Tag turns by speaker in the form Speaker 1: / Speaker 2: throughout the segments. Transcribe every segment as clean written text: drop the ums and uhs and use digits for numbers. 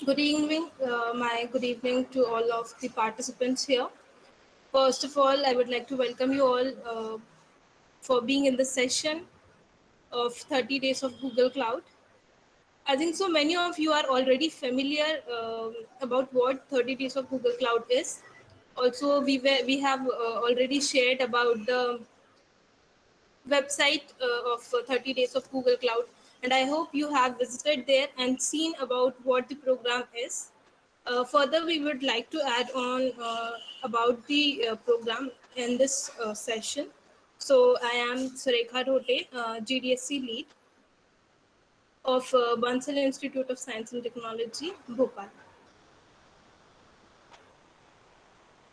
Speaker 1: Good evening, my good evening to all of the participants here. First of all, I would like to welcome you all for being in the session of 30 days of Google Cloud. I think so many of you are already familiar about what 30 days of Google Cloud is. Also, we have already shared about the website of 30 days of Google Cloud, and I hope you have visited there and seen about what the program is. Further, we would like to add on about the program in this session. So, I am Surekha Rote, GDSC lead of Bansal Institute of Science and Technology, Bhopal.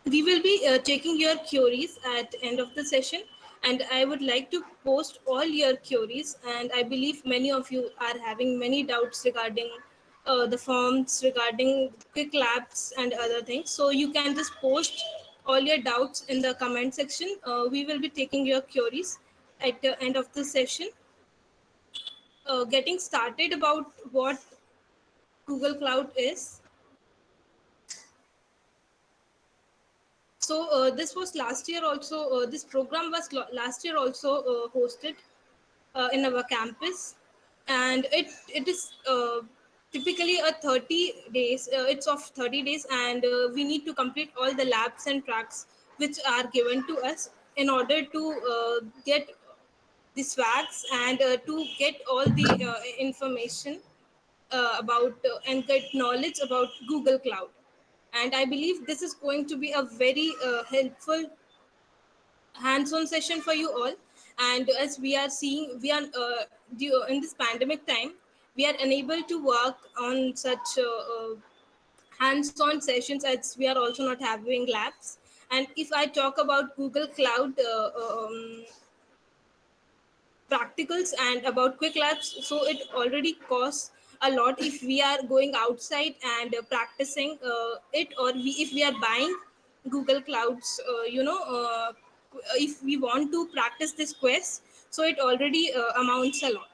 Speaker 1: We will be taking your queries at the end of the session, and I would like to post all your queries, and I believe many of you are having many doubts regarding the forms, regarding quick labs and other things, so you can just post all your doubts in the comment section. We will be taking your queries at the end of the session. Getting started about what Google Cloud is. So this was last year also. This program was last year also hosted in our campus, and it is typically a 30 days. It's of 30 days, and we need to complete all the labs and tracks which are given to us in order to get the swags and to get all the information about and get knowledge about Google Cloud. And I believe this is going to be a very helpful hands-on session for you all. And as we are seeing, we are in this pandemic time, we are unable to work on such hands-on sessions, as we are also not having labs. And if I talk about Google Cloud practicals and about quick labs, so it already costs a lot if we are going outside and practicing it, or if we are buying Google Clouds, if we want to practice this quest, so it already amounts a lot.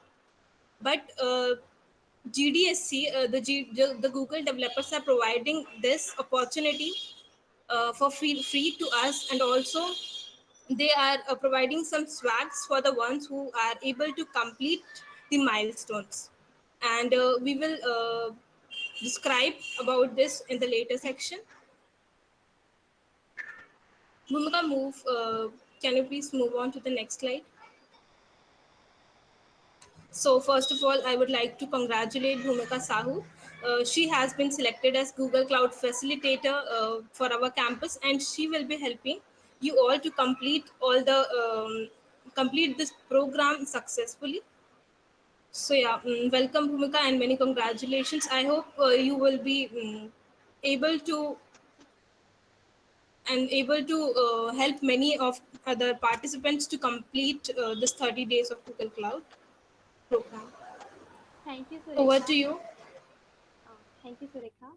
Speaker 1: But GDSC, the Google developers are providing this opportunity for free to us, and also they are providing some swags for the ones who are able to complete the milestones. And we will describe about this in the later section. Bhumika, can you please move on to the next slide? So, first of all, I would like to congratulate Bhumika Sahu. She has been selected as Google Cloud Facilitator for our campus, and she will be helping you all to complete this program successfully. So yeah, welcome Bhumika and many congratulations. I hope you will be able to able to help many of other participants to complete this 30 days of Google Cloud program.
Speaker 2: Thank you,
Speaker 1: Over
Speaker 2: Surekha.
Speaker 1: to you.
Speaker 2: Thank you, Surekha.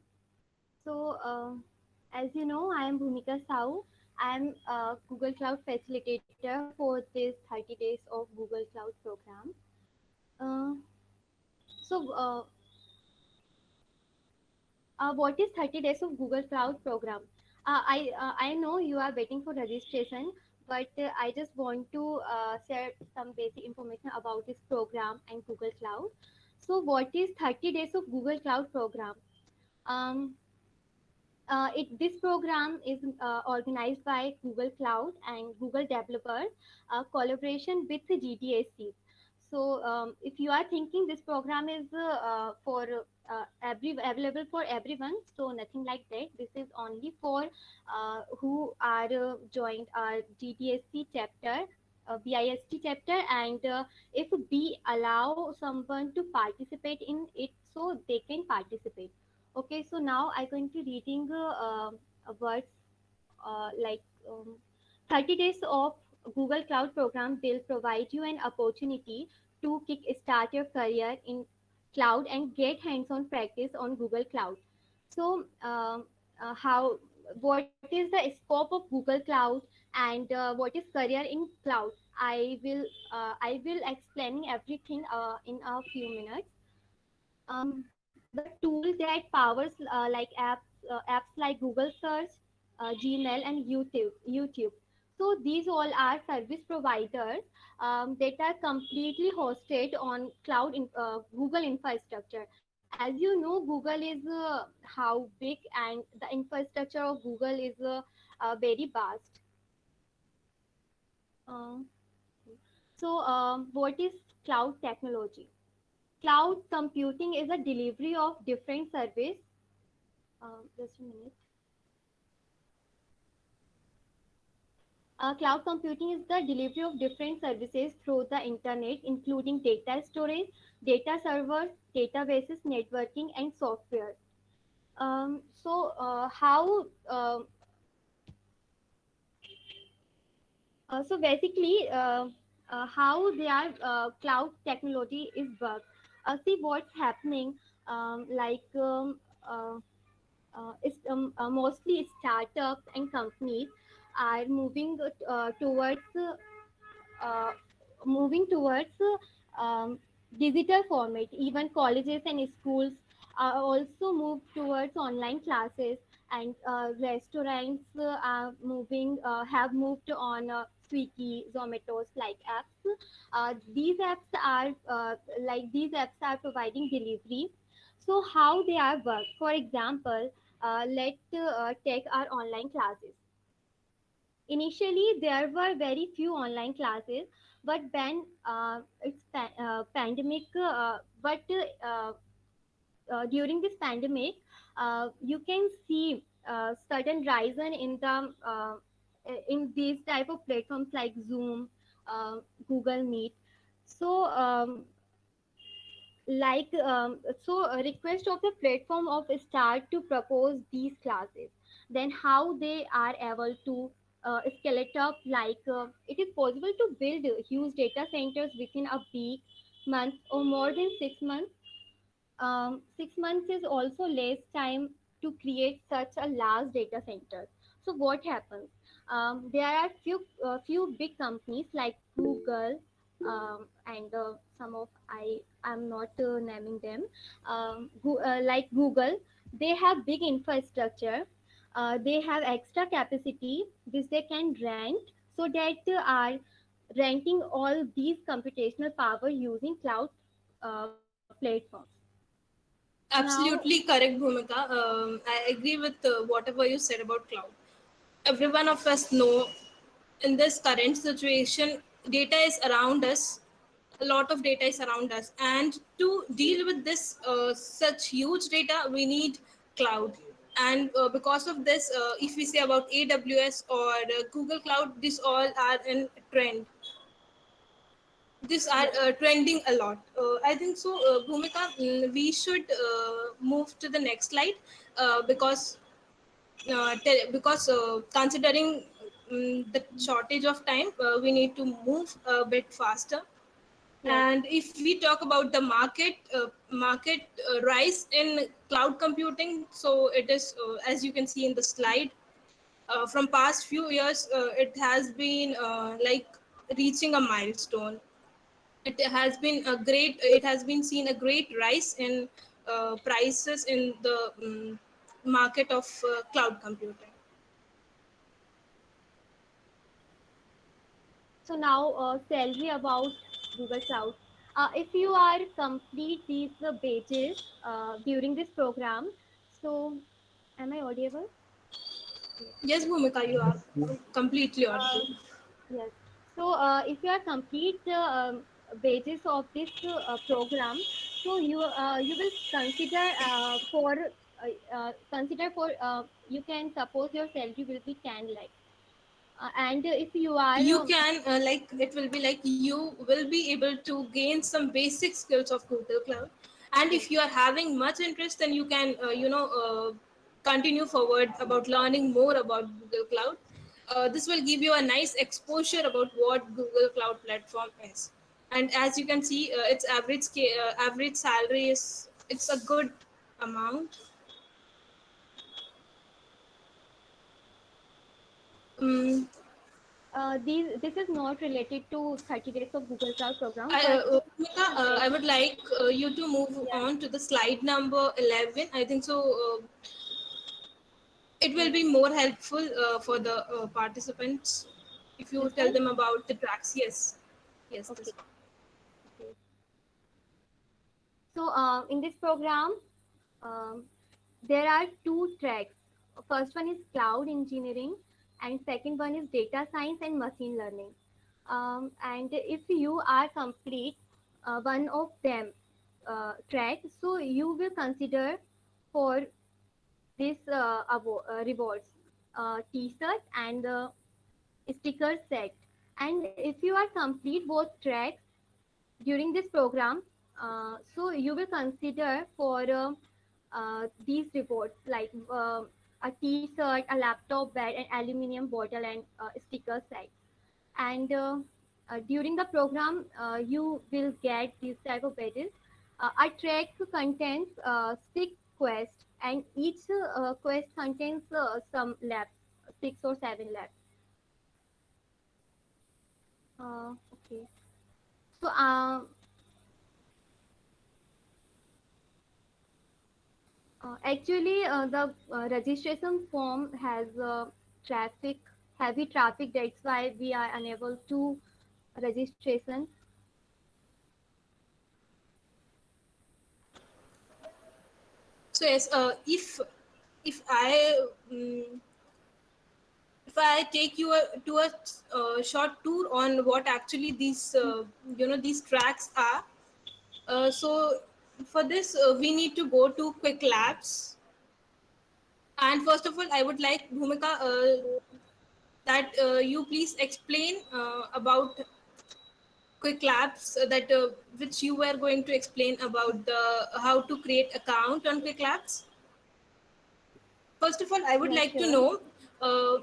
Speaker 2: So, as you know, I am Bhumika Sau. I am a Google Cloud facilitator for this 30 days of Google Cloud program. Uh, so, what is 30 days of Google Cloud program? I know you are waiting for registration, but I just want to share some basic information about this program and Google Cloud. So, what is 30 days of Google Cloud program? Um, this program is organized by Google Cloud and Google Developer collaboration with the GDSC. So, if you are thinking this program is for every available for everyone, so nothing like that. This is only for who are joined our GDSC chapter, BIST chapter, and if we allow someone to participate in it, so they can participate. Okay, so now I'm going to reading words like 30 days of Google Cloud program will provide you an opportunity to kick start your career in cloud and get hands-on practice on Google Cloud. So, how what is the scope of Google Cloud and what is career in cloud? I will explaining everything in a few minutes. the tool that powers like apps like Google Search, Gmail, and YouTube. So these all are service providers that are completely hosted on Google infrastructure. As you know, Google is how big, and the infrastructure of Google is very vast. Um, what is cloud technology? Cloud computing is a delivery of different service. Just a minute. Cloud computing is the delivery of different services through the internet, including data storage, data servers, databases, networking, and software. How so basically how their cloud technology is work. See what's happening, like it's, mostly startups and companies are towards uh, moving towards digital format. Even colleges and schools are also moved towards online classes, and restaurants have moved on Swiggy, Zomato's like apps. These apps are providing delivery. So how they are work? For example, let's take our online classes. Initially, there were very few online classes, but when pandemic, during this pandemic, you can see certain rise in these type of platforms like Zoom, Google Meet. So a request of the platform of start to propose these classes, then how they are able to scale it up, it is possible to build huge data centers within a week, month, or more than 6 months. 6 months is also less time to create such a large data center. So what happens? There are few big companies like Google, and some of I'm not naming them. Like Google, they have big infrastructure. They have extra capacity which they can rent, so that are renting all these computational power using cloud platforms. Now,
Speaker 1: Absolutely correct, Bhumika. I agree with whatever you said about cloud. Every one of us know in this current situation, data is around us. A lot of data is around us, and to deal with this such huge data, we need cloud. And because of this, if we say about AWS or Google Cloud, these all are in trend. These are
Speaker 2: yes.
Speaker 1: trending a lot. I think so, Bhumika. We should move to the next slide because considering the shortage of time, we need to move a bit faster.
Speaker 2: Yes.
Speaker 1: And if we talk about the market rise in cloud computing, so it is as you can see in the slide, from past few years, it has been like reaching a milestone. It has been seen a great rise in prices in the market of cloud computing.
Speaker 2: So now, salary about Google Cloud. If you are complete these pages during this program, so am I audible? Yes.
Speaker 1: Yes, Bhumika, you are completely audible.
Speaker 2: Um, yes. So if you are complete pages of this program, so you will consider for you can suppose your salary will be 10 lakhs, and if you are
Speaker 1: You can like it will be like you will be able to gain some basic skills of Google Cloud, and
Speaker 2: yes.
Speaker 1: if you are having much interest, then you can continue forward about learning more about Google Cloud. This will give you a nice exposure about what Google Cloud platform is. And as you can see, its average salary is, it's a good amount. um,
Speaker 2: This is not related to 30 days of Google Cloud program,
Speaker 1: I,
Speaker 2: but
Speaker 1: Bhumika,
Speaker 2: yes,
Speaker 1: I would like you to move
Speaker 2: yes,
Speaker 1: on to the slide number 11. I think so. It will
Speaker 2: yes.
Speaker 1: be more helpful for the participants if you
Speaker 2: This
Speaker 1: tell
Speaker 2: one,
Speaker 1: them about the tracks. Yes, yes,
Speaker 2: okay,
Speaker 1: this one.
Speaker 2: okay. So in this program, um, there are two tracks. First one is cloud engineering, and second one is data science and machine learning. And if you are complete one of them track, so you will consider for this rewards, t-shirt and sticker set. And if you are complete both tracks during this program, so you will consider for these rewards like a t-shirt, a laptop bag, an aluminum bottle, and sticker set. And during the program, you will get these type of badges. A track contains six quests, and each quest contains some labs, 6 or 7 labs. Okay. So actually, the registration form has traffic, heavy traffic. That's why we are unable to registration.
Speaker 1: So yes, if if I take you to a short tour on what actually these these tracks are. So for this, we need to go to Quick Labs. And first of all, I would like Bhumika that you please explain about Quick Labs that which you were going to explain about the how to create account on Quick Labs. First of all, I would
Speaker 2: Yeah,
Speaker 1: like to
Speaker 2: sure.
Speaker 1: know uh,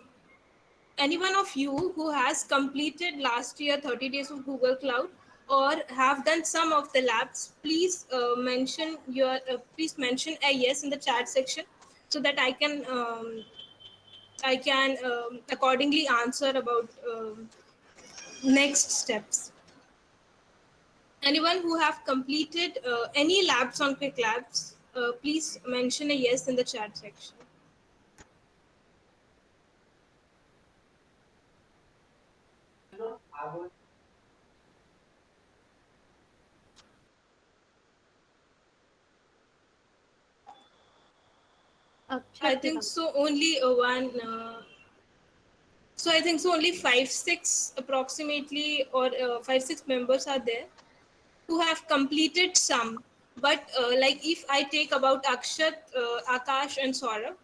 Speaker 1: any one of you who has completed last year 30 days of Google Cloud or have done some of the labs, please please mention a yes in the chat section so that I can accordingly answer about next steps. Anyone who have completed any labs on Quick Labs, please mention a yes in the chat section. I
Speaker 2: Akshat
Speaker 1: think
Speaker 2: Nigam.
Speaker 1: so. Only one. So I think so. Only 5, 6 approximately, or 5, 6 members are there who have completed some. But like if I take about Akshat, Akash, and Saurabh,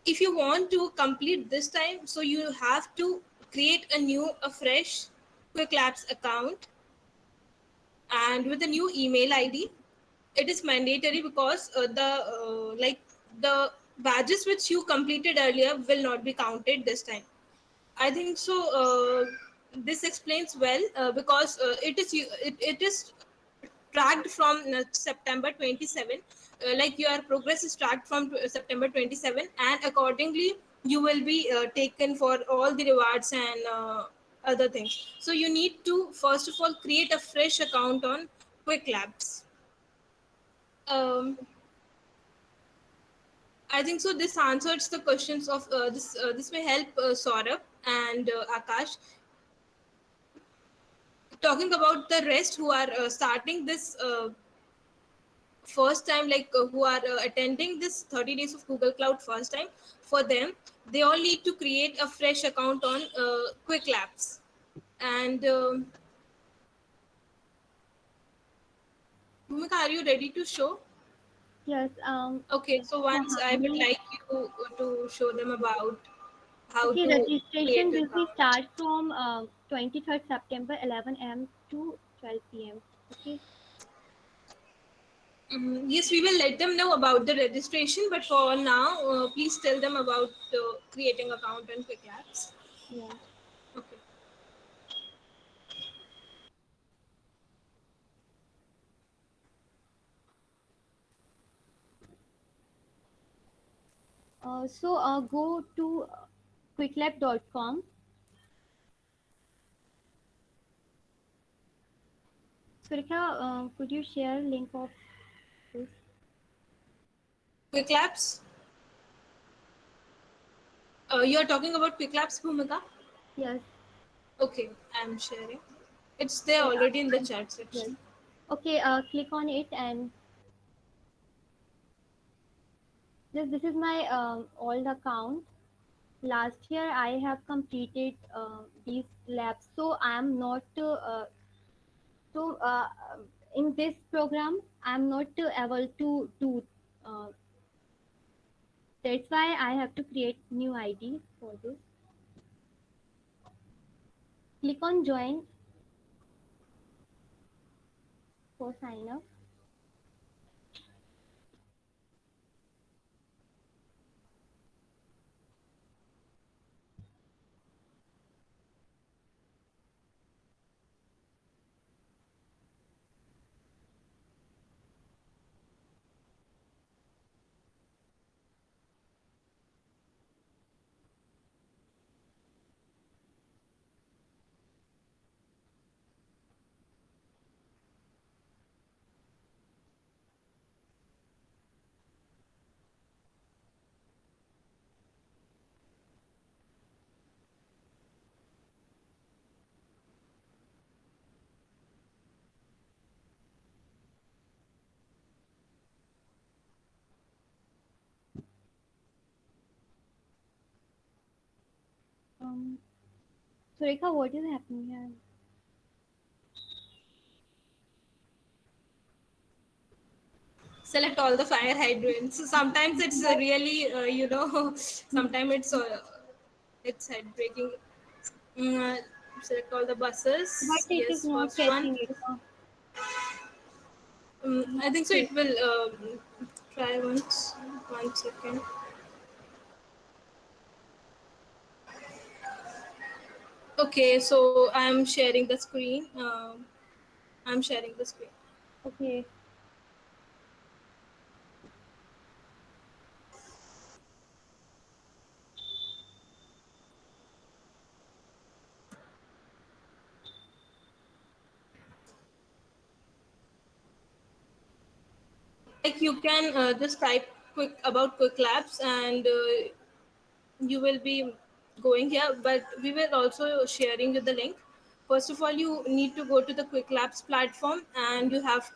Speaker 1: if you want to complete this time, so you have to create a fresh Quick Labs account and with a new email ID. It is mandatory because the badges which you completed earlier will not be counted this time. I think so. This explains well because it is tracked from September 27. Like your progress is tracked from September 27, and accordingly you will be taken for all the rewards and other things. So you need to first of all create a fresh account on Quick Labs. Um, I think so. This answers the questions of this. This may help Saurabh and Akash talking about the rest who are starting this first time, like who are attending this 30 days of Google Cloud first time. For them, they all need to create a fresh account on Quick Labs. And Bhumika, are you ready to show?
Speaker 2: Yes.
Speaker 1: Okay, so once I would
Speaker 2: Harmony.
Speaker 1: like you to show them about how
Speaker 2: Okay,
Speaker 1: to
Speaker 2: registration
Speaker 1: create
Speaker 2: will be
Speaker 1: account.
Speaker 2: start from 23rd September 11 a.m. to 12 p.m. Okay.
Speaker 1: Yes, we will let them know about the registration, but for now, please tell them about creating account on Quick Labs.
Speaker 2: Yeah.
Speaker 1: Okay.
Speaker 2: So go to quicklab.com Surekha, could you share link of this?
Speaker 1: Quick Labs. You are talking about Quick Labs, Bhumika?
Speaker 2: Yes.
Speaker 1: Okay, I'm sharing. It's there
Speaker 2: Okay.
Speaker 1: already in the
Speaker 2: I'm-
Speaker 1: chat
Speaker 2: yes.
Speaker 1: section.
Speaker 2: Okay. Click on it, and this is my old account. Last year I have completed these labs, so I am not so in this program I am not able to do. Uh, that's why I have to create new ID for this. Click on join for sign up. Um, Sureka, what is happening here?
Speaker 1: Select all the fire hydrants. So sometimes it's really, sometimes it's headbreaking. Mm, select all the
Speaker 2: But
Speaker 1: buses.
Speaker 2: it is
Speaker 1: Yes,
Speaker 2: not
Speaker 1: first one.
Speaker 2: catching it.
Speaker 1: I think so.
Speaker 2: Okay.
Speaker 1: It will try once. 1 second. Okay, so I'm sharing the screen. I'm sharing the screen.
Speaker 2: Okay.
Speaker 1: Like you can just type quick about Quick Labs, and you will be going here. But we will also sharing you the link. First of all, you need to go to the Quick Labs platform, and you have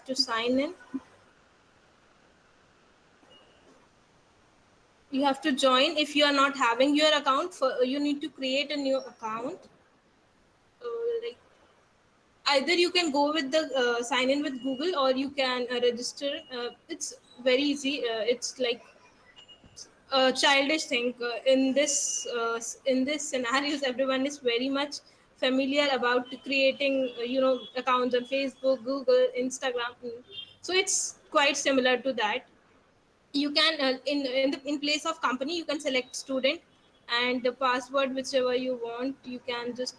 Speaker 1: to sign in. You have to join. If you are not having your account, you need to create a new account. Like either you can go with the sign in with Google, or you can register. It's very easy. It's like a childish thing. In this scenarios, everyone is very much familiar about creating accounts on Facebook, Google, Instagram. So it's quite similar to that. You can in place of company, you can select student, and the password whichever you want, you can just.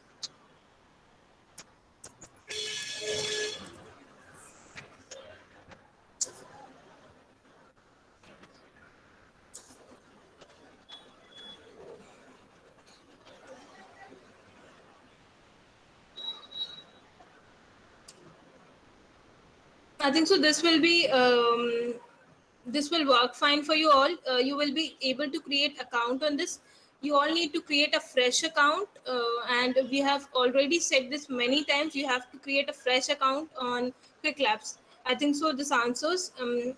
Speaker 1: I think so. This will work fine for you all. You will be able to create account on this. You all need to create a fresh account, and we have already said this many times. You have to create a fresh account on Quick Labs. I think so. This answers.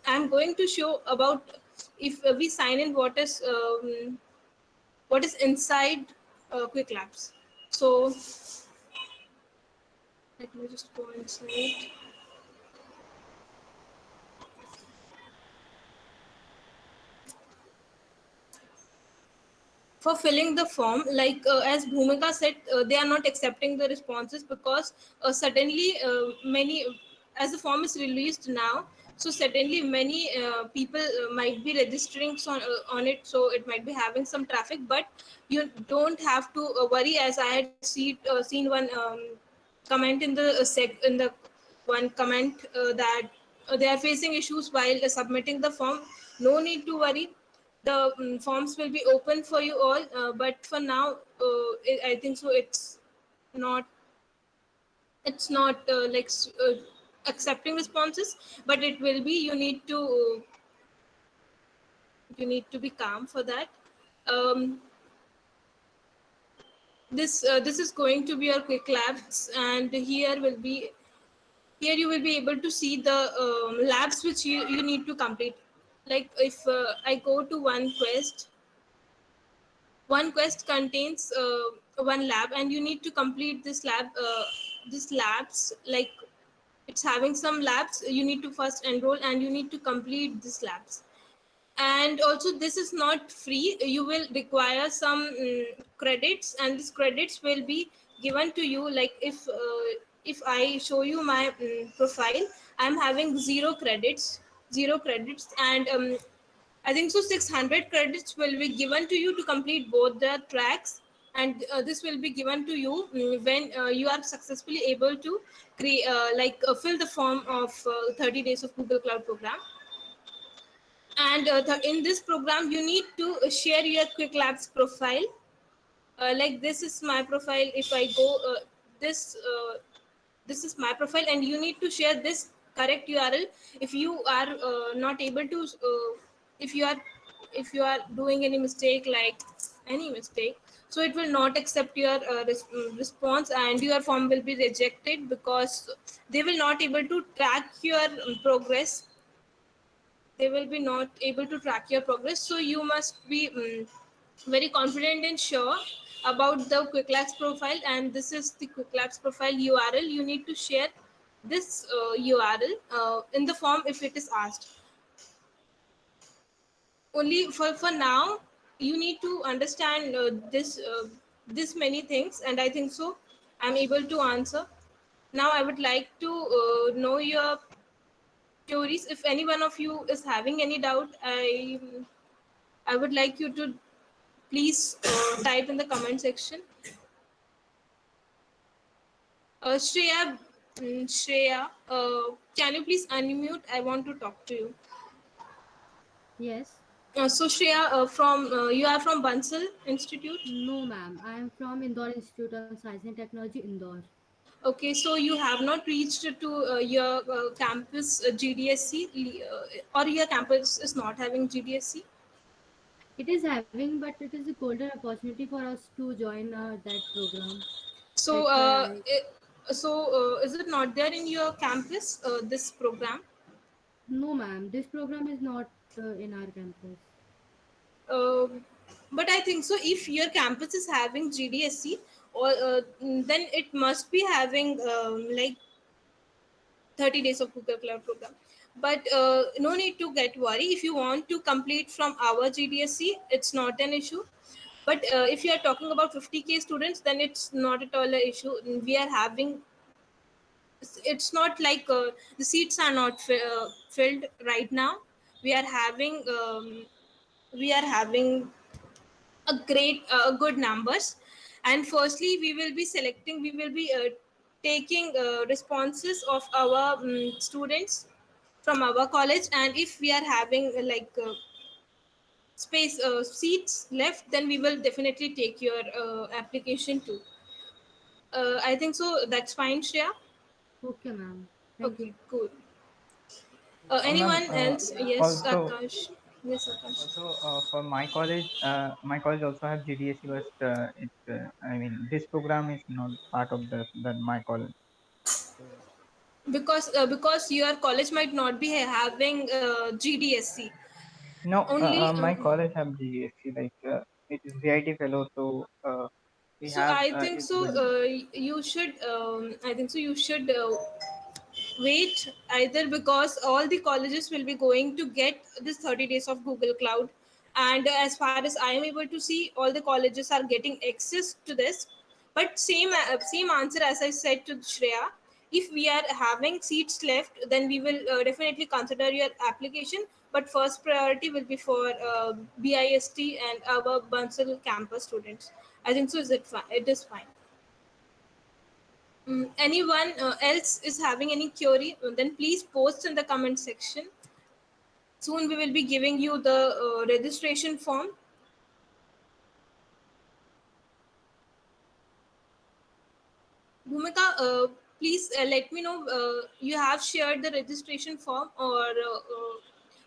Speaker 1: I'm going to show about if we sign in what is inside Quick Labs. So let me just go inside. For filling the form, like as Bhumika said, they are not accepting the responses because suddenly many, as the form is released now, so suddenly many people might be registering on it, so it might be having some traffic. But you don't have to worry, as I had seen one comment in the one comment that they are facing issues while submitting the form. No need to worry, the forms will be open for you all, but for now I think so it's not It's not accepting responses, but it will be, you need to be calm for that. um, this is going to be your quick labs, and here you will be able to see the labs which you need to complete. Like if I go to one quest contains one lab, and you need to complete this labs. Like it's having some labs, you need to first enroll and you need to complete these labs. And also this is not free, you will require some credits, and these credits will be given to you. Like if I show you my profile, I'm having zero credits, and I think so 600 credits will be given to you to complete both the tracks. And this will be given to you when you are successfully able to create fill the form of 30 days of Google Cloud program. And in this program you need to share your quick labs profile. Like this is my profile. If I go this this is my profile, and you need to share this correct URL. If you are not able to if you are if you are doing any mistake, like any mistake, so it will not accept your response, and your form will be rejected, because they will not able to track your progress. They will be not able to track your progress. So you must be very confident and sure about the quick labs profile. And this is the quick labs profile URL. You need to share this URL in the form if it is asked. Only for now you need to understand this many things, and I think so I'm able to answer. Now I would like to know your theories. If any one of you is having any doubt, I would like you to please type in the comment section. Shreya, can you please unmute? I want to talk to you.
Speaker 3: Yes.
Speaker 1: So Shreya, from you are from Bansal Institute.
Speaker 3: No, ma'am. I am from Indore Institute of Science and Technology, Indore.
Speaker 1: Okay, so you have not reached to your campus GDSC, or your campus is not having GDSC.
Speaker 3: It is having, but it is a golden opportunity for us to join that program.
Speaker 1: So,
Speaker 3: Like,
Speaker 1: is it not there in your campus? This program.
Speaker 3: no, ma'am. This program is not in our campus.
Speaker 1: Um, but I think so. If your campus is having GDSC, or then it must be having 30 days of Google Cloud program. But no need to get worry. If you want to complete from our GDSC, it's not an issue. But if you are talking about 50K students, then it's not at all an issue. We are having, it's not like the seats are not filled right now. We are having a great good numbers. And firstly we will be taking responses of our students from our college. And if we are having space seats left, then we will definitely take your application too. I think so that's fine, Shreya.
Speaker 3: Okay, ma'am. Thank
Speaker 1: Okay,
Speaker 3: you.
Speaker 1: cool.
Speaker 4: Ma'am,
Speaker 1: Anyone else? Yes,
Speaker 4: also
Speaker 1: Akash. Yes, Akash.
Speaker 4: for my college also have GDSC, but I mean this program is not part of the my college. So
Speaker 1: Because your college might not be having GDSC
Speaker 4: no,
Speaker 1: only.
Speaker 4: my college have GDSC, like it is VIT fellow, so we
Speaker 1: So
Speaker 4: have
Speaker 1: I think
Speaker 4: it
Speaker 1: so.
Speaker 4: will.
Speaker 1: You should. I think so. You should wait either, because all the colleges will be going to get this 30 days of Google Cloud. And as far as I am able to see, all the colleges are getting access to this. But same answer as I said to Shreya. If we are having seats left, then we will definitely consider your application. But first priority will be for BIST and our Bansal campus students. I think so. Is it fine? It is fine. Anyone else is having any query, then please post in the comment section. Soon we will be giving you the registration form. Bhumika, please let me know you have shared the registration form or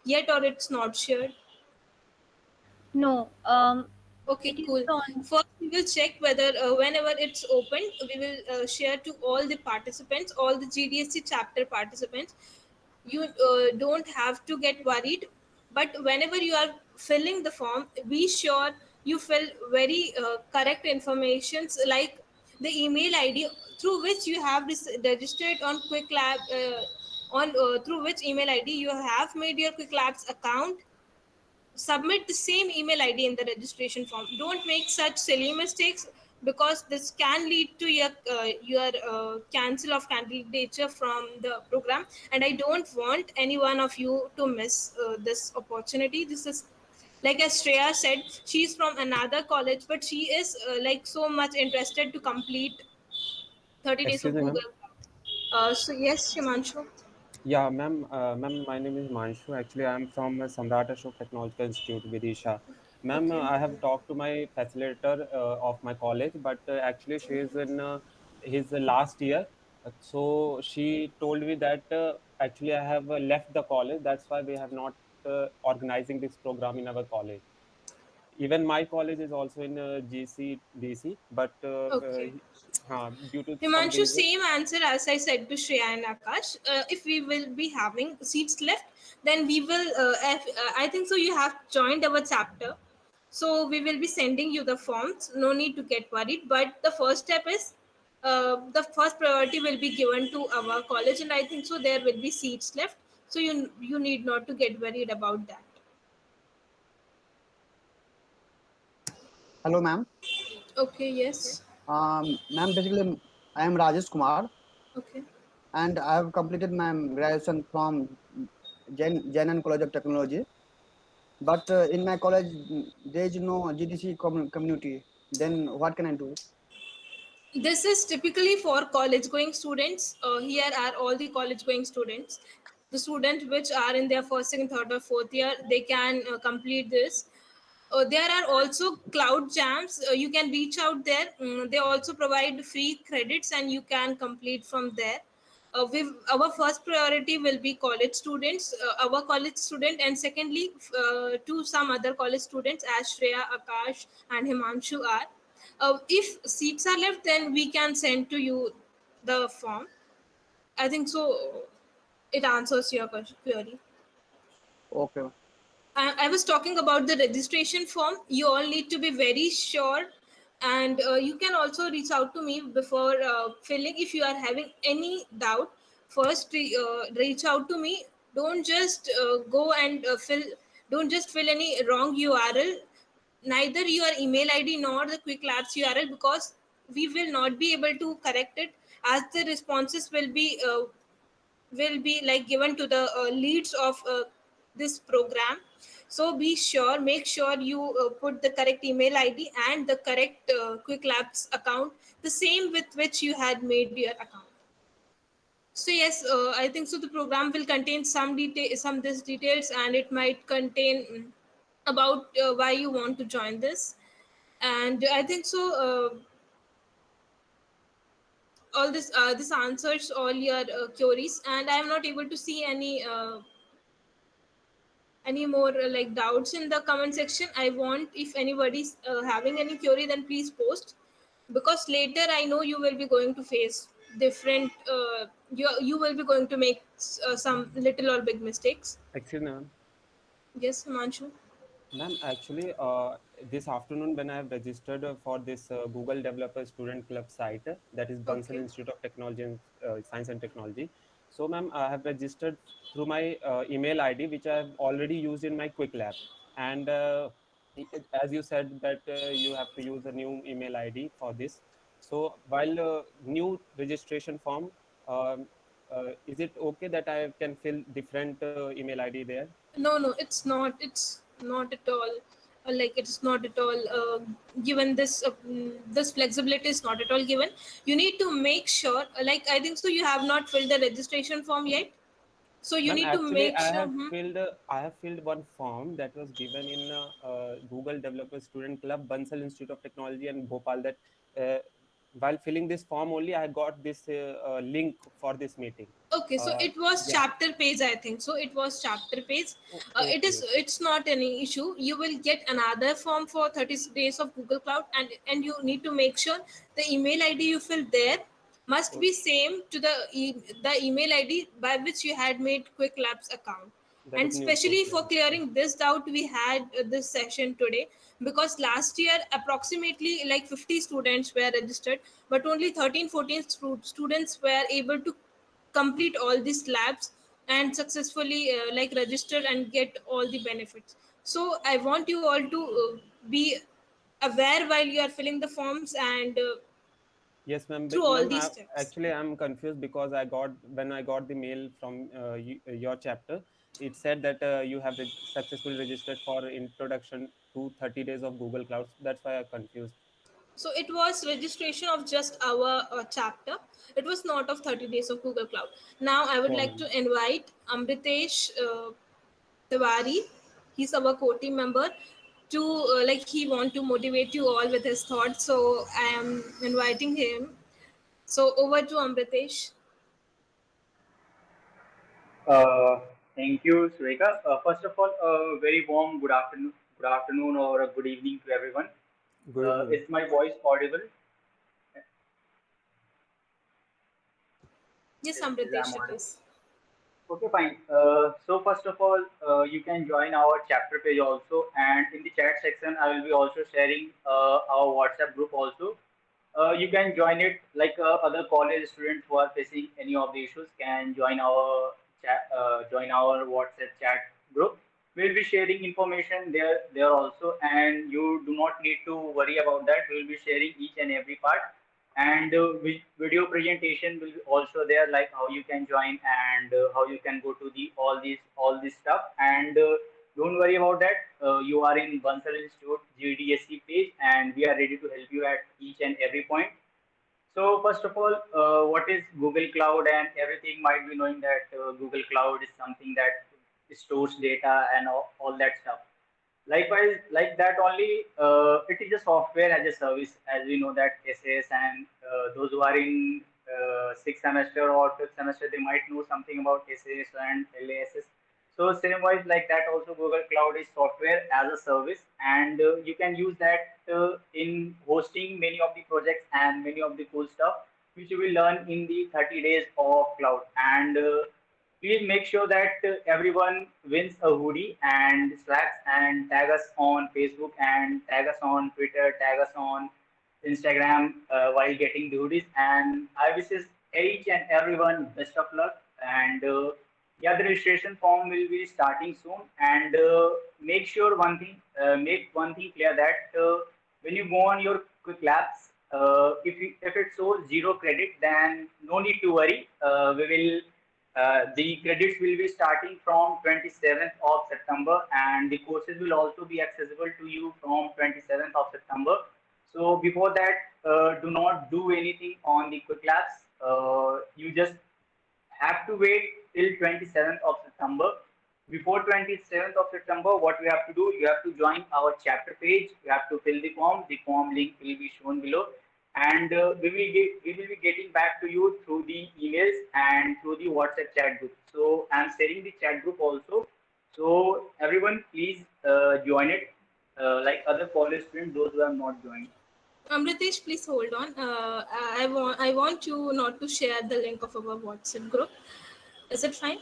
Speaker 1: yet, or it's not shared.
Speaker 2: No,
Speaker 1: Okay,
Speaker 2: it is
Speaker 1: cool.
Speaker 2: on.
Speaker 1: First, we will check whether whenever it's open, we will share to all the participants, all the GDSC chapter participants. You don't have to get worried, but whenever you are filling the form, be sure you fill very correct informations like the email ID through which you have registered on Quick Lab. On through which email ID you have made your Quick Labs account, submit the same email ID in the registration form. Don't make such silly mistakes, because this can lead to your cancel of candidature from the program, and I don't want any one of you to miss this opportunity. This is, like as Shreya said, she's from another college, but she is like so much interested to complete 30 days
Speaker 5: Excuse
Speaker 1: of
Speaker 5: me, ma'am.
Speaker 1: Google. So yes, Shimanshu.
Speaker 5: Yeah, ma'am. Ma'am, my name is Manshu. Actually, I am from Samrat Ashok Technological Institute, Vidisha. Ma'am,
Speaker 1: Okay.
Speaker 5: I have talked to my facilitator of my college, but actually, she is in his last year. So she told me that actually I have left the college. That's why we have not organizing this program in our college. Even my college is also in GCDC, but
Speaker 1: Okay.
Speaker 5: due to some
Speaker 1: Himanshu,
Speaker 5: reason.
Speaker 1: same answer as I said to Shreya and Akash. If we will be having seats left, then we will. I think so. You have joined our chapter, so we will be sending you the forms. No need to get worried. But the first step is, the first priority will be given to our college, and I think so. There will be seats left, so you need not to get worried about that.
Speaker 6: Hello, ma'am.
Speaker 1: Okay. Yes.
Speaker 6: Ma'am, basically, I am Rajesh Kumar,
Speaker 1: Okay.
Speaker 6: and I have completed my graduation from Jain College of Technology. But in my college, there is no GDC community. Then what can I do?
Speaker 1: This is typically for college going students. Here are all the college going students. The students which are in their first, second, third, or fourth year, they can complete this. There are also cloud jams. You can reach out there. They also provide free credits, and you can complete from there. Our first priority will be college students, our college student, and secondly, to some other college students as Shreya, Akash, and Himanshu are. If seats are left, then we can send to you the form. I think so. It answers your query.
Speaker 6: Okay.
Speaker 1: I was talking about the registration form. You all need to be very sure, and you can also reach out to me before filling if you are having any doubt. First, reach out to me. Don't just go and fill. Don't just fill any wrong URL, neither your email ID nor the Quick Labs URL, because we will not be able to correct it, as the responses will be like given to the leads of this program. So be sure, make sure you put the correct email ID and the correct Quick Labs account, the same with which you had made your account. So yes, I think so. The program will contain some detail, some this details, and it might contain about why you want to join this. And I think so. All this answers all your queries, and I am not able to see any more like doubts in the comment section. I want, if anybody's having any query, then please post, because later I know you will be going to face different you will be going to make some little or big mistakes.
Speaker 5: Excuse me, ma'am.
Speaker 1: Yes, Himanshu.
Speaker 5: Ma'am, actually, this afternoon when I have registered for this Google Developer Student Club site, that is Bansal
Speaker 1: Okay.
Speaker 5: Institute of Technology and Science and Technology. So, ma'am, I have registered through my email ID, which I have already used in my Quick Lab. And as you said that you have to use a new email ID for this. So, while new registration form, um, is it okay that I can fill different email ID there?
Speaker 1: No, it's not at all like it's not at all given. This flexibility is not at all given. You need to make sure, like I think so you have not filled the registration form yet, so you
Speaker 5: Ma'am,
Speaker 1: need to
Speaker 5: actually,
Speaker 1: make sure.
Speaker 5: I have filled one form that was given in Google Developer Student Club, Bansal Institute of Technology, and Bhopal. That uh, while filling this form only, I got this link for this meeting.
Speaker 1: Okay, so it was
Speaker 5: Yeah.
Speaker 1: chapter page, I think. So it was chapter page. It
Speaker 5: Okay,
Speaker 1: is.
Speaker 5: okay.
Speaker 1: It's not any issue. You will get another form for 30 days of Google Cloud, and you need to make sure the email ID you fill there must be same to the email ID by which you had made Quick Labs account.
Speaker 5: That
Speaker 1: And
Speaker 5: is new.
Speaker 1: especially
Speaker 5: Okay.
Speaker 1: for clearing this doubt, we had this session today, because last year approximately like 50 students were registered, but only 13 14 students were able to complete all these labs and successfully like register and get all the benefits. So I want you all to be aware while you are filling the forms and
Speaker 5: Yes, ma'am.
Speaker 1: through all
Speaker 5: Ma'am,
Speaker 1: these steps.
Speaker 5: actually, I'm confused because when I got the mail from your chapter, it said that you have successfully registered for introduction to 30 days of Google Clouds. That's why I'm confused.
Speaker 1: So it was registration of just our chapter. It was not of 30 days of Google Cloud. Now I would
Speaker 5: Oh,
Speaker 1: like
Speaker 5: ma'am.
Speaker 1: to invite Amritesh Tiwari. He's our core team member. To like he want to motivate you all with his thoughts. So I am inviting him. So over to Amritesh.
Speaker 7: Uh, Thank you, Sureka. First of all, a very warm good afternoon or a good evening to everyone.
Speaker 5: Good evening.
Speaker 7: Is my voice audible?
Speaker 1: Yes,
Speaker 7: Is I'm
Speaker 1: Amritesh, it
Speaker 7: audible?
Speaker 1: is.
Speaker 7: Okay, fine. So first of all, you can join our chapter page also, and in the chat section, I will be also sharing our WhatsApp group also. You can join it like other college students who are facing any of the issues can join our join our WhatsApp chat group. We'll be sharing information there also, and you do not need to worry about that. We'll be sharing each and every part, and video presentation will be also there, like how you can join and how you can go to the all this stuff. And don't worry about that. You are in Bansal Institute GDSC page, and we are ready to help you at each and every point. So first of all, what is Google Cloud? And everything might be knowing that Google Cloud is something that stores data and all that stuff. Likewise, like that only, it is a software as a service. As we know that SAS and those who are in sixth semester or fifth semester, they might know something about SAS and LASS. So same wise like that also Google Cloud is software as a service, and you can use that in hosting many of the projects and many of the cool stuff which you will learn in the 30 days of cloud. And please make sure that everyone wins a hoodie and slacks and tag us on Facebook and tag us on Twitter, tag us on Instagram while getting the hoodies. And I wish each and everyone best of luck. And yeah, the registration form will be starting soon. And make one thing clear that when you go on your quick labs, if it shows zero credit, then no need to worry. We will the credits will be starting from 27th of September, and the courses will also be accessible to you from 27th of September. So before that, do not do anything on the quick labs. You just have to wait till 27th of September. Before 27th of September, what you have to do, you have to join our chapter page. You have to fill the form. The form link will be shown below, and we will be getting back to you through the emails and through the WhatsApp chat group. So I'm sharing the chat group also. So everyone, please join it. Like other college students, those who have not joined.
Speaker 1: Amritesh, please hold on. I want you not to share the link of our WhatsApp group. Is it fine?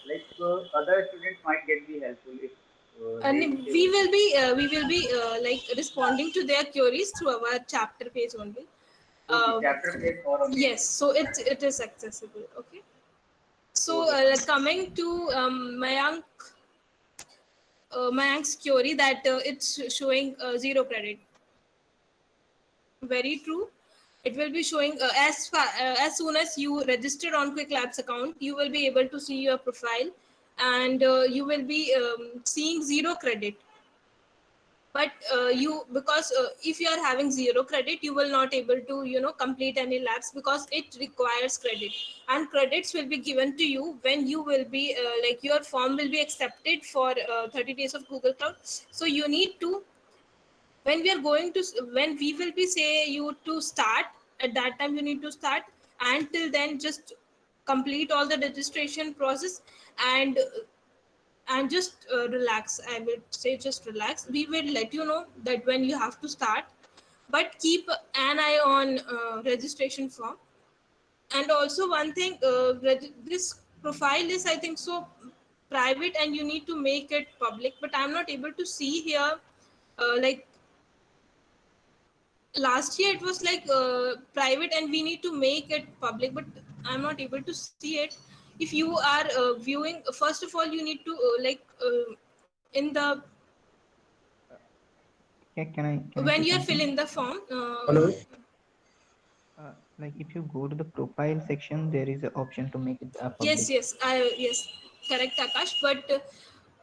Speaker 7: Like other students might get the helpful if
Speaker 1: And
Speaker 7: they will be able
Speaker 1: we
Speaker 7: to.
Speaker 1: will be like responding to their queries through our chapter page only.
Speaker 7: Okay,
Speaker 1: Uh,
Speaker 7: chapter page or a mail.
Speaker 1: yes, so it is accessible. Okay. So
Speaker 7: Okay, fine.
Speaker 1: coming to Mayank's query that it's showing zero credit. Very true. It will be showing as soon as you register on Quick Labs account, you will be able to see your profile, and you will be seeing zero credit. But you because if you are having zero credit, you will not able to complete any labs because it requires credit, and credits will be given to you when you will be like your form will be accepted for 30 days of Google Cloud. So you need to when we are going to when we will be say you to start, at that time you need to start, and till then just complete all the registration process, and just relax. I would say just relax. We will let you know that when you have to start, but keep an eye on registration form. And also one thing, this profile is, I think so, private, and you need to make it public, but I'm not able to see here. Like last year it was like private and we need to make it public, but I'm not able to see it. If you are viewing, first of all you need to in the
Speaker 4: Can I
Speaker 1: when
Speaker 4: say
Speaker 1: you are
Speaker 4: something?
Speaker 1: filling the form,
Speaker 8: Hello.
Speaker 4: Like if you go to the profile section, there is an option to make it
Speaker 1: yes,
Speaker 4: public.
Speaker 1: yes, correct, Akash, but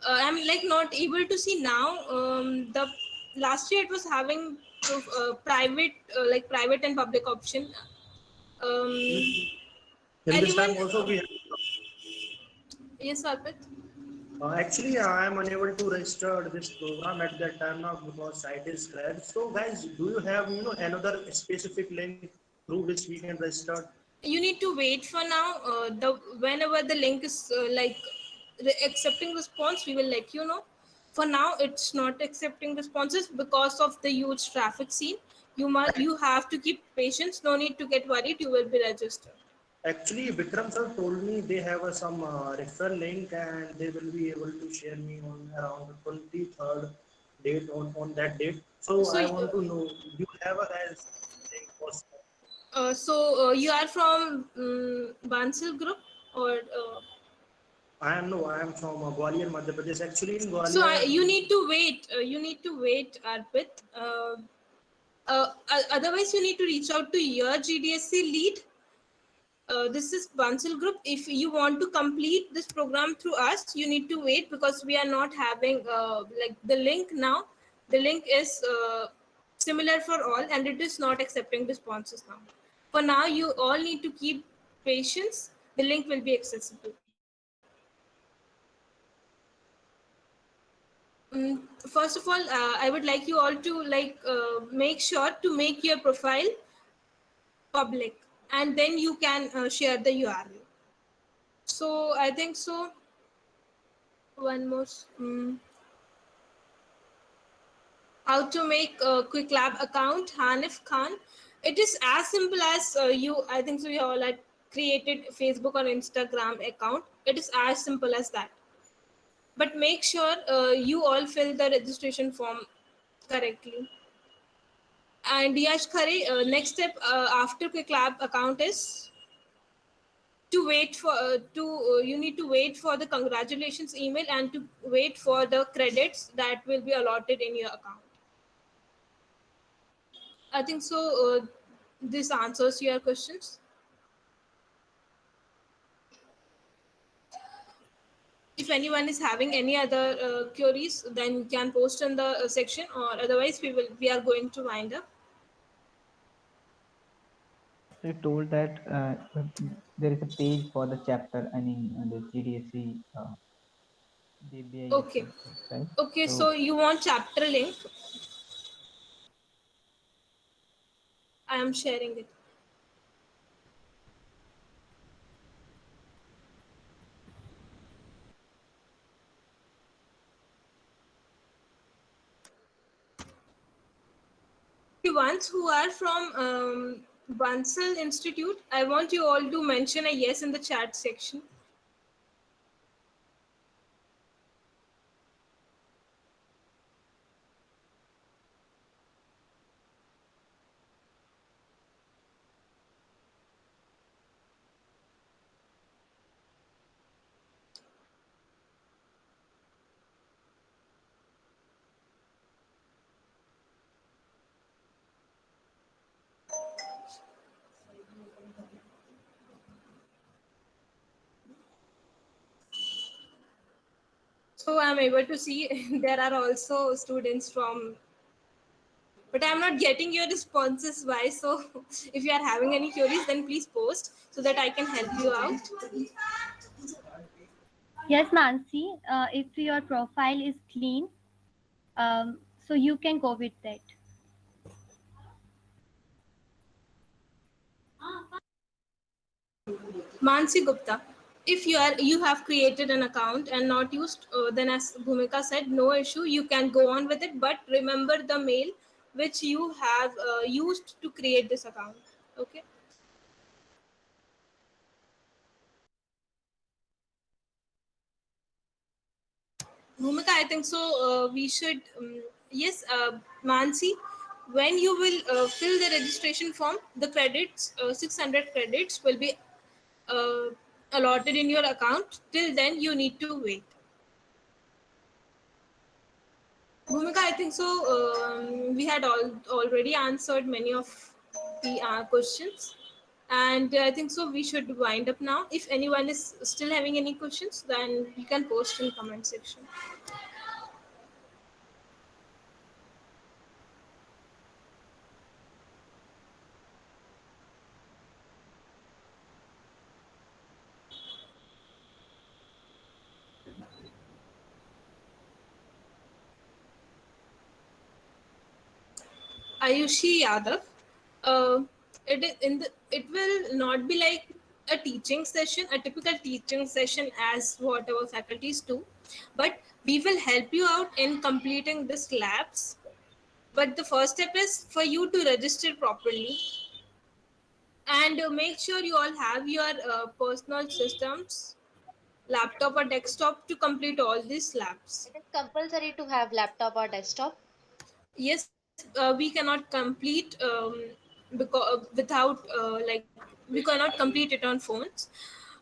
Speaker 1: I'm like not able to see now. The last year it was having private, like private and public option. um
Speaker 8: In this
Speaker 1: Anyone?
Speaker 8: time also we have,
Speaker 1: Yes, Arpit.
Speaker 8: actually I am unable to register this program at that time now because site is crashed. So guys, do you have another specific link through which we can register?
Speaker 1: You need to wait for now. The whenever the link is accepting response, we will let you know. For now it's not accepting responses because of the huge traffic scene. You have to keep patience, no need to get worried, you will be registered.
Speaker 8: Actually, Vikram sir told me they have some referral link and they will be able to share me on around the 23rd date on that date. So
Speaker 1: So
Speaker 8: I want to know, you have a guys link for
Speaker 1: you are from Bansal group, or
Speaker 8: I am from Gwalior, Madhya Pradesh. Actually, in
Speaker 1: so
Speaker 8: Gwalior,
Speaker 1: you need to wait. You need to wait, Arpit. Otherwise, you need to reach out to your GDSC lead. This is Bansal Group. If you want to complete this program through us, you need to wait because we are not having like the link now. The link is similar for all, and it is not accepting responses now. For now, you all need to keep patience. The link will be accessible. First of all, I would like you all to make sure to make your profile public, and then you can share the URL. So I think so. One more. How to make a quick lab account, Hanif Khan. It is as simple as you. I think so. You all had created Facebook or Instagram account. It is as simple as that. But make sure you all fill the registration form correctly. And Yash Khare, next step after quick lab account is to wait for you need to wait for the congratulations email and to wait for the credits that will be allotted in your account. I think so. This answers your questions. If anyone is having any other queries, then you can post in the section, or otherwise we are going to wind up.
Speaker 4: So you told that there is a page for the chapter. I mean, the GDSC DBIS
Speaker 1: Okay.
Speaker 4: website, right?
Speaker 1: Okay. So
Speaker 4: So
Speaker 1: you want chapter link? I am sharing it. The ones who are from Bansal Institute, I want you all to mention a yes in the chat section. So I'm able to see there are also students from, but I'm not getting your responses. Why? So if you are having any queries, then please post so that I can help you out.
Speaker 2: Yes, Mansi, if your profile is clean, So you can go with that.
Speaker 1: Mansi Gupta, if you have created an account and not used, then as Bhumika said, no issue. You can go on with it, but remember the mail which you have used to create this account. Okay. Bhumika, I think so. We should, yes, Mansi, when you will fill the registration form, the credits, 600 credits, will be uh, allotted in your account. Till then, you need to wait. Bhumika, I think so. We had already answered many of the questions, and I think so. We should wind up now. If anyone is still having any questions, then you can post in comment section. Ayushi Yadav. It will not be like a teaching session, a typical teaching session as what our faculties do, but we will help you out in completing this labs. But the first step is for you to register properly, and make sure you all have your personal systems, laptop or desktop, to complete all these labs.
Speaker 9: It is compulsory to have laptop or desktop.
Speaker 1: Yes, we cannot complete without we cannot complete it on phones.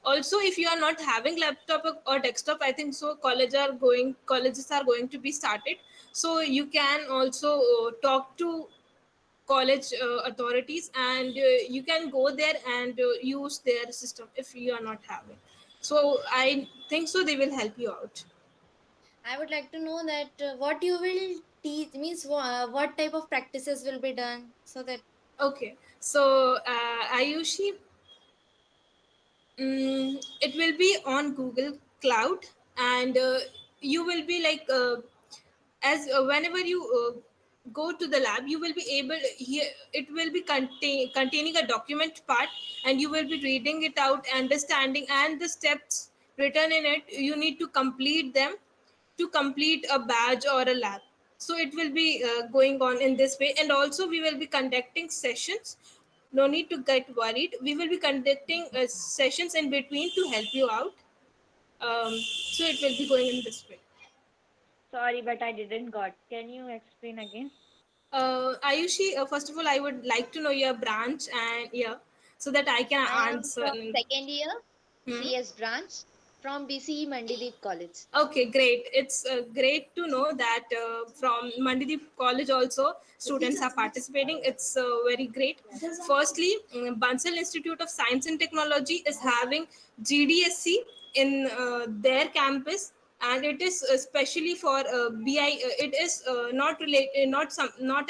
Speaker 1: Also, if you are not having laptop or desktop, I think so colleges are going to be started, so you can also talk to college authorities, and you can go there and use their system if you are not having. So I think so they will help you out.
Speaker 9: I would like to know that what you will teach means what type of practices will be done so that
Speaker 1: Okay, so Ayushi, it will be on Google Cloud, and you will be like as whenever you go to the lab, you will be able here. It will be containing a document part, and you will be reading it out, understanding, and the steps written in it. You need to complete them to complete a badge or a lab. So it will be going on in this way, and also we will be conducting sessions. No need to get worried. We will be conducting sessions in between to help you out. So it will be going in this way.
Speaker 10: Sorry, but I didn't got. Can you explain again?
Speaker 1: Ayushi, first of all, I would like to know your branch and yeah, so that I can
Speaker 9: I am
Speaker 1: answer.
Speaker 9: from second year
Speaker 1: Hmm?
Speaker 9: CS branch from BCE Mandideep College.
Speaker 1: Okay, great. It's great to know that from Mandideep College also students are participating. It's very great. Firstly, Bansal Institute of Science and Technology is having GDSC in their campus, and it is especially for BI. It is not related, not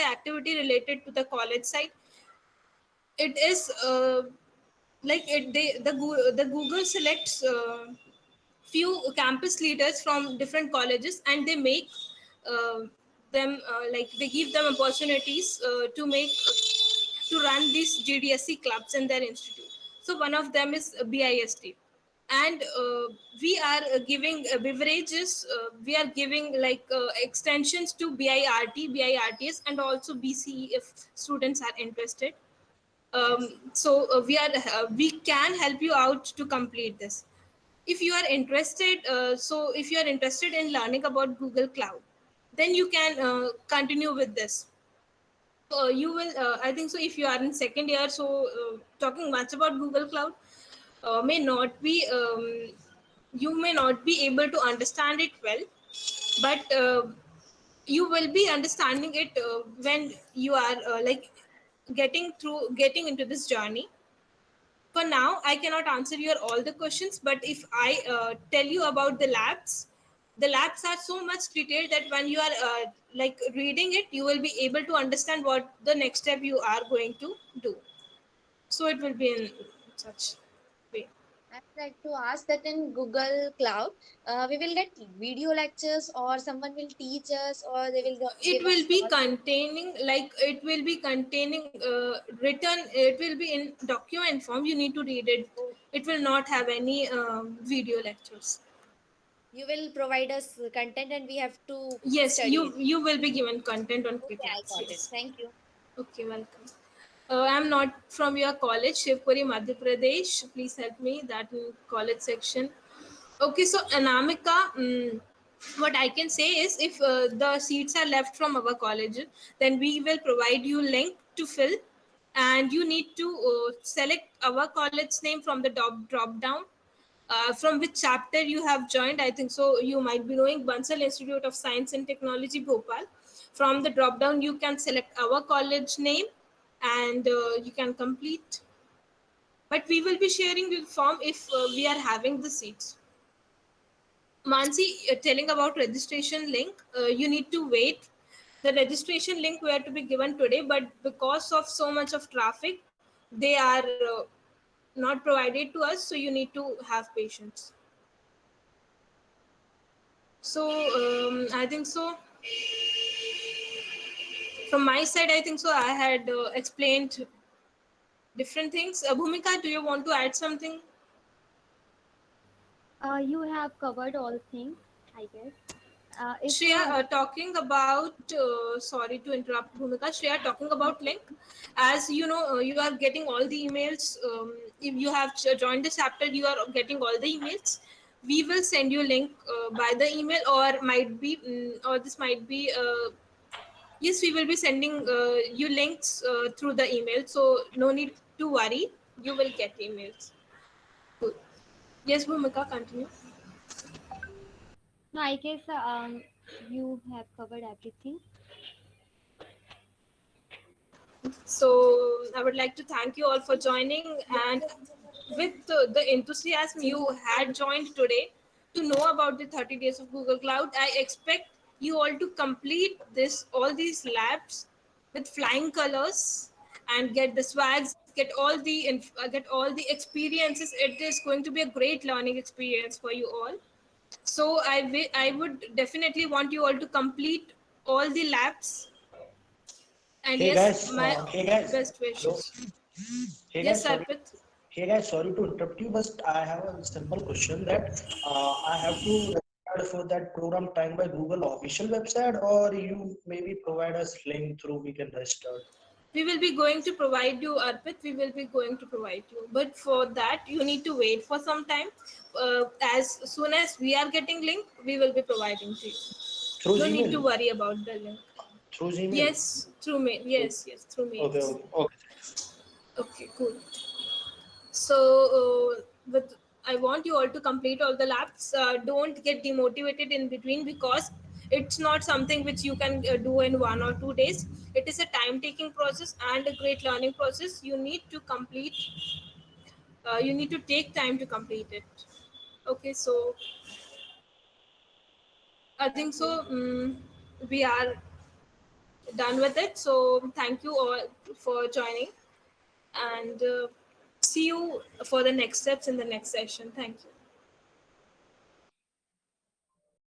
Speaker 1: an activity related to the college side. It is like it they the Google selects few campus leaders from different colleges, and they make uh, them like they give them opportunities to run these GDSC clubs in their institute. So one of them is BIST, and we are giving beverages. We are giving like extensions to BIRTs, and also BCE if students are interested. So we can help you out to complete this. If you are interested, if you are interested in learning about Google Cloud, then you can continue with this. You will I think so if you are in second year, so talking much about Google Cloud may not be you may not be able to understand it well, but you will be understanding it when you are getting into this journey. For now, I cannot answer your all the questions, but if I tell you about the labs are so much detailed that when you are like reading it, you will be able to understand what the next step you are going to do. So it will be in such way.
Speaker 9: I'd like to ask that in Google Cloud, we will get video lectures, or someone will teach us, or they will
Speaker 1: It
Speaker 9: give
Speaker 1: will
Speaker 9: us
Speaker 1: be
Speaker 9: notes.
Speaker 1: containing, like it will be containing written, it will be in document form, you need to read it. It will not have any video lectures.
Speaker 9: You will provide us content, and we have to
Speaker 1: Yes,
Speaker 9: study it.
Speaker 1: you will be given content on quick
Speaker 9: Okay, I
Speaker 1: apps.
Speaker 9: got it.
Speaker 1: Yes.
Speaker 9: Thank you.
Speaker 1: Okay, welcome. I'm not from your college, Shivpuri, Madhya Pradesh. Please help me that in college section. Okay, so Anamika, what I can say is, if the seats are left from our college, then we will provide you link to fill, and you need to select our college name from the drop down. From which chapter you have joined, I think so. You might be knowing Bansal Institute of Science and Technology, Bhopal. From the drop down, you can select our college name, and you can complete. But we will be sharing the form if we are having the seats. Mansi, telling about registration link, you need to wait. The registration link were to be given today, but because of so much of traffic, they are not provided to us. So you need to have patience. So I think so. From my side, I think so. I had explained different things. Bhumika, do you want to add something?
Speaker 2: You have covered all things, I guess. If
Speaker 1: Shreya, talking about, sorry to interrupt, Bhumika. Shreya, talking about link, as you know, you are getting all the emails. If you have joined the chapter, you are getting all the emails. We will send you link by the email, or might be, or this might be. Yes, we will be sending you links through the email, so no need to worry. You will get emails. Good. Yes, Bhumika, continue.
Speaker 2: no, I guess you have covered everything.
Speaker 1: So I would like to thank you all for joining, and with the enthusiasm you had joined today to know about the 30 days of Google Cloud, I expect you all to complete this all these labs with flying colors and get the swags, get all the experiences. It is going to be a great learning experience for you all. So I would definitely want you all to complete all the labs, and
Speaker 8: Hey
Speaker 1: yes,
Speaker 8: guys,
Speaker 1: my best
Speaker 8: hello.
Speaker 1: wishes.
Speaker 8: Hey
Speaker 1: Yes,
Speaker 8: guys,
Speaker 1: Arpit.
Speaker 8: sorry to interrupt you, but I have a simple question that I have to register for that program time by Google official website, or you maybe provide us link through we can register.
Speaker 1: We will be going to provide you, Arpit. We will be going to provide you. But for that, you need to wait for some time. As soon as we are getting link, we will be providing to you.
Speaker 8: Through
Speaker 1: No need to
Speaker 8: Gmail.
Speaker 1: worry about the link.
Speaker 8: Through Gmail.
Speaker 1: Yes, through mail. Yes, through
Speaker 8: Okay,
Speaker 1: mails.
Speaker 8: okay, okay.
Speaker 1: Okay, cool. So, with I want you all to complete all the labs. Don't get demotivated in between, because it's not something which you can do in 1 or 2 days. It is a time-taking process and a great learning process. You need to complete. You need to take time to complete it. Okay, so I think so. We are done with it. So thank you all for joining, and see you for the next steps in the next session. Thank you.